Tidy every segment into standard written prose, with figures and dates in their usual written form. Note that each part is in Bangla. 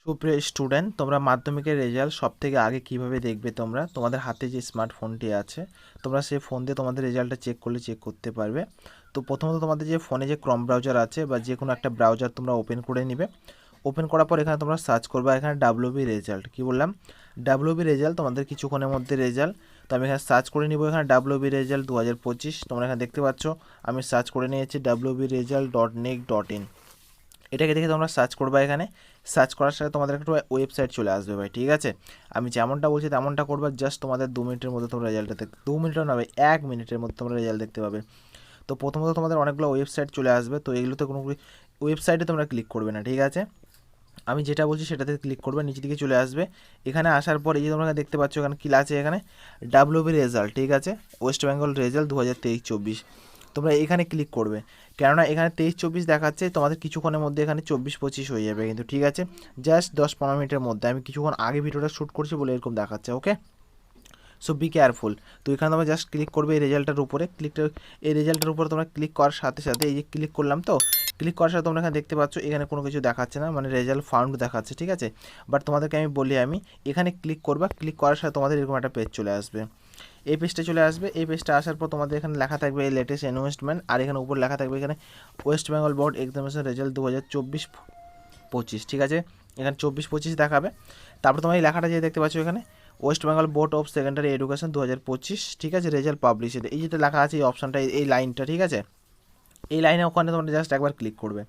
সুপ্রিয় স্টুডেন্ট, তোমরা মাধ্যমিকের রেজাল্ট সবথেকে আগে কিভাবে দেখবে? তোমরা তোমাদের হাতে যে স্মার্টফোনটি আছে, তোমরা সেই ফোন দিয়ে তোমাদের রেজাল্টটা চেক করতে পারবে। তো প্রথমত তোমাদের যে ফোনে যে ক্রম ব্রাউজার আছে বা যে কোনো একটা ব্রাউজার তোমরা ওপেন করে নিবে। ওপেন করার পর এখানে তোমরা সার্চ করবে, এখানে ডাব্লিউবি রেজাল্ট, কি বললাম? ডাব্লিউবি রেজাল্ট তোমাদের কিছুক্ষণের মধ্যে রেজাল্ট। তো আমি এখানে সার্চ করে নিব, এখানে ডাব্লিউবি রেজাল্ট 2025 তোমরা এখানে দেখতে পাচ্ছ। আমি সার্চ করে নিয়েছি wbresult.nic.in। এটাকে দেখে তোমরা সার্চ করবা। এখানে সার্চ করার সাথে তোমাদের একটা ওয়েবসাইট চলে আসবে ভাই, ঠিক আছে? আমি যেমনটা বলছি তেমনটা করবা, জাস্ট তোমাদের 2 মিনিটের মধ্যে তোমরা রেজাল্টটা দেখতে, 2 মিনিটও না ভাই, 1 মিনিটের মধ্যে তোমরা রেজাল্ট দেখতে পাবে। তো প্রথমত তোমাদের অনেকগুলো ওয়েবসাইট চলে আসবে, তো এগুলোতে কোনো ওয়েবসাইটে তোমরা ক্লিক করবে না, ঠিক আছে? আমি যেটা বলছি সেটাতে ক্লিক করবে, নিচের দিকে চলে আসবে। এখানে আসার পর এই যে তোমরা দেখতে পাচ্ছ এখানে কী আছে, এখানে ডাব্লিউবি রেজাল্ট, ঠিক আছে? West Bengal result 2023-24। তোমরা এখানে ক্লিক করবে, কেননা এখানে 23-24 দেখাচ্ছে, তোমাদের কিছুক্ষণের মধ্যে এখানে 24-25 হয়ে যাবে কিন্তু, ঠিক আছে? জাস্ট 10-15 মিনিটের মধ্যে। আমি কিছুক্ষণ আগে ভিডিওটা শ্যুট করছি বলে এরকম দেখাচ্ছে, ওকে? So be careful. তো এখানে তোমরা জাস্ট ক্লিক করবে এই রেজাল্টের উপরে, এই রেজাল্টের উপরে তোমরা ক্লিক করার সাথে সাথে এই যে ক্লিক করলাম, তো ক্লিক করার সাথে তোমরা এখানে দেখতে পাচ্ছ এখানে কোনো কিছু দেখাচ্ছে না, মানে রেজাল্ট ফাউন্ড দেখাচ্ছে, ঠিক আছে? বাট তোমাদেরকে আমি বলি, আমি এখানে ক্লিক করবা, ক্লিক করার সাথে তোমাদের এরকম একটা পেজ চলে আসবে। এই পেজটা চলে আসবে। এই পেজটা আসার পর তোমাদের এখানে লেখা থাকবে এই লেটেস্ট অ্যানাউন্সমেন্ট, আর এখানে উপর লেখা থাকবে এখানে West Bengal board examination result 2024-25, ঠিক আছে? এখানে 24-25 দেখাবে। তারপর তোমরা এই লেখাটা যে দেখতে পাচ্ছ এখানে West Bengal board of secondary education 2025, ঠিক আছে? রেজাল্ট পাবলিশ, এই যেটা লেখা আছে এই অপশানটা, এই লাইনটা, ঠিক আছে? এই লাইনে ওখানে তোমরা জাস্ট একবার ক্লিক করবে,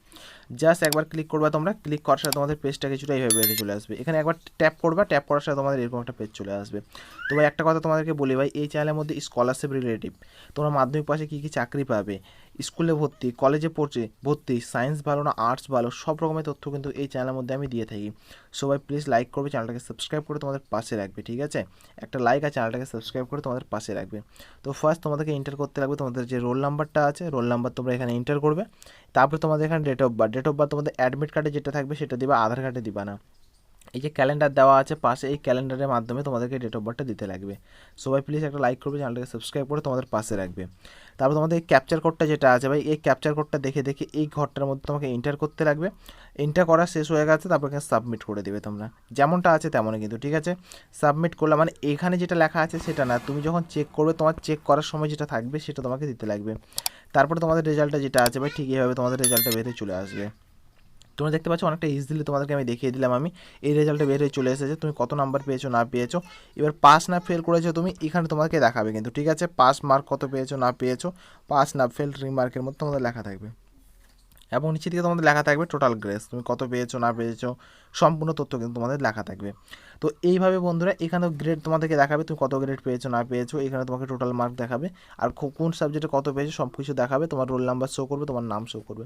জাস্ট একবার ক্লিক করবে। তোমরা ক্লিক করার সাথে তোমাদের পেজটা কিছুটা এইভাবে বেরিয়ে চলে আসবে। এখানে একবার ট্যাপ করবা, ট্যাপ করার সাথে তোমাদের এরকম একটা পেজ চলে আসবে। তো ভাই একটা কথা তোমাদেরকে বলি ভাই, এই চ্যানেলের মধ্যে স্কলারশিপ রিলেটিভ, তোমরা মাধ্যমিক পাশে কী কী চাকরি পাবে, স্কুলে ভর্তি, কলেজে পড়ছে ভর্তি, সায়েন্স ভালো না আর্টস ভালো, সব রকমের তথ্য কিন্তু এই চ্যানেলের মধ্যে আমি দিয়ে থাকি। সবাই প্লিজ লাইক করবে, চ্যানেলটাকে সাবস্ক্রাইব করে তোমাদের পাশে রাখবে, ঠিক আছে? একটা লাইক আর চ্যানেলটাকে সাবস্ক্রাইব করে তোমাদের পাশে রাখবে। তো ফার্স্ট তোমাদেরকে এন্টার করতে লাগবে তোমাদের যে রোল নাম্বারটা আছে, রোল নাম্বার তোমরা এখানে এন্টার করবে। তারপরে তোমাদের এখানে ডেট অফ বার্থ, তোমাদের অ্যাডমিট কার্ডে যেটা থাকবে সেটা দিবা, আধার কার্ডে দিবা না। এই যে ক্যালেন্ডার দেওয়া আছে পাশে, এই ক্যালেন্ডারের মাধ্যমে তোমাদেরকে ডেট অফ বার্থটা দিতে লাগবে। সবাই প্লিজ একটা লাইক করবে, চ্যানেলটাকে সাবস্ক্রাইব করে তোমাদের পাশে রাখবে। তারপর তোমাদের এই ক্যাপচার কোডটা যেটা আছে ভাই, এই ক্যাপচার কোডটা দেখে দেখে এই ঘরটার মধ্যে তোমাকে এন্টার করতে লাগবে। এন্টার করা শেষ হয়ে গেছে, তারপর এখানে সাবমিট করে দেবে তোমরা, যেমনটা আছে তেমনই কিন্তু, ঠিক আছে? সাবমিট করলে মানে এখানে যেটা লেখা আছে সেটা না, তুমি যখন চেক করবে তোমার চেক করার সময় যেটা থাকবে সেটা তোমাকে দিতে লাগবে। তারপরে তোমাদের রেজাল্টটা যেটা আছে ভাই, ঠিক এইভাবে তোমাদের রেজাল্টটা বেরিয়ে চলে আসবে। তোমরা দেখতে পাচ্ছ অনেকটা ইজিলি তোমাদেরকে আমি দেখিয়ে দিলাম। আমি এই রেজাল্টে বের হয়ে চলে এসেছে, তুমি কত নাম্বার পেয়েছো না পেয়েছো। এবার পাস না ফেল করেছো তুমি, এখানে তোমাকে দেখাবে কিন্তু, ঠিক আছে? পাস মার্ক কত পেয়েছো না পেয়েছো, পাস না ফেল রিমার্কের মধ্যে তোমাদের লেখা থাকবে, এবং নিচের দিকে তোমাদের লেখা থাকবে টোটাল গ্রেস, তুমি কত পেয়েছো না পেয়েছো সম্পূর্ণ তথ্য কিন্তু তোমাদের লেখা থাকবে। তো এইভাবে বন্ধুরা এখানেও গ্রেড তোমাদেরকে দেখাবে, তুমি কত গ্রেড পেয়েছো না পেয়েছো, এখানে তোমাকে টোটাল মার্ক দেখাবে, আর কোন সাবজেক্টে কত পেয়েছো সব কিছু দেখাবে, তোমার রোল নাম্বার শো করবে, তোমার নাম শো করবে।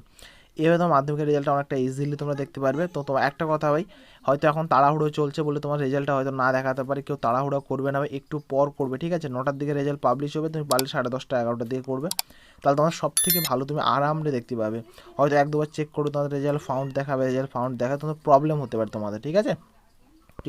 এইভাবে তোমার মাধ্যমিকের রেজাল্টটা অনেকটা ইজিলি তোমরা দেখতে পারবে। তো তোমার একটা কথা ভাই, হয়তো এখন তাড়াহুড়ো চলছে বলে তোমার রেজাল্টটা হয়তো না দেখাতে পারে, কেউ তাড়াহুড়ো করবে না ভাই, একটু পর করবে, ঠিক আছে? 9টার দিকে রেজাল্ট পাবলিশ হবে, তুমি পারলে 10:30 11টার দিকে করবে, তাহলে তোমার সব থেকে ভালো, তুমি আরামে দেখতে পাবে। হয়তো 1-2বার চেক করে তোমাদের রেজাল্ট ফাউন্ড দেখাবে, রেজাল্ট ফাউন্ড দেখা তোমাদের প্রবলেম হতে পারে তোমাদের, ঠিক আছে?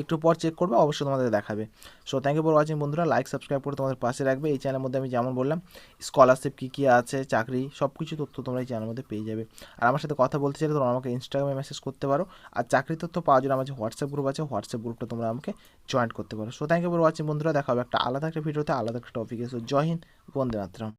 একটু পর চেক করবে, অবশ্যই তোমাদের দেখাবে। So thank you for watching বন্ধুরা, লাইক সাবস্ক্রাইব করে তোমাদের পাশে রাখবে। এই চ্যানেলের মধ্যে আমি যেমন বললাম স্কলারশিপ কী কী আছে, চাকরি, সব কিছু তথ্য তোমরা এই চ্যানেলের মধ্যে পেয়ে যাবে। আর আমার সাথে কথা বলতে চাইলে তোমরা আমাকে ইনস্টাগ্রামে মেসেজ করতে পারো, আর চাকরি তথ্য পাওয়ার জন্য আমার যে হোয়াটসঅ্যাপ গ্রুপ আছে, হোয়াটসঅ্যাপ গ্রুপটা তোমরা আমাকে জয়েন করতে পারো। So thank you for watching বন্ধুরা, দেখা হবে একটা আলাদা একটা ভিডিওতে, আলাদা একটা টপিকে। সো জয় হিন্দ, বন্দে মাতরম।